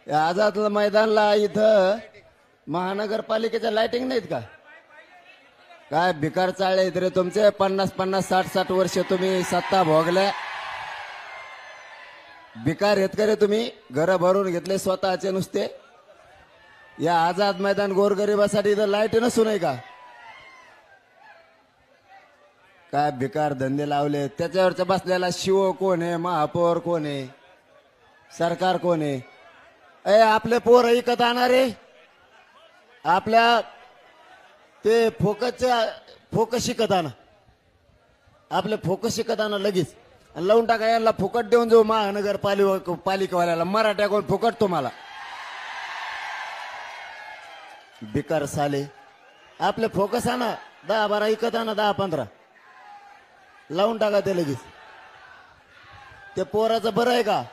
या आझाद मैदानला इथं महानगरपालिकेच्या लाइटिंग नाहीत का? काय भिकार चाळले आहेत रे तुमचे. 50-50, 60-60 वर्ष तुम्ही सत्ता भोगल्या. भिकार आहेत का रे तुम्ही? घर भरून घेतले स्वतःचे नुसते. या आझाद मैदान गोरगरिबासाठी इथं लाईट नसू नये का? काय भिकार धंदे लावले. त्याच्यावरच्या बसलेला शिव कोण आहे? महापौर कोण आहे? सरकार कोण आहे? आपले पोर ऐकत आणणारे आपल्या ते फोकस शिकत आणा. आपले फोकस शिकत आणा लगेच आणि लावून टाका. यांना फुकट देऊन जाऊ महानगरपालिकेवाल्याला. मराठ्या कोण फुकट तुम्हाला? बिकार साले. आपले फोकस आणा. 10-12 ऐकत आणा. 10-15 लावून टाका ते लगेच. ते पोराचं बरं आहे का?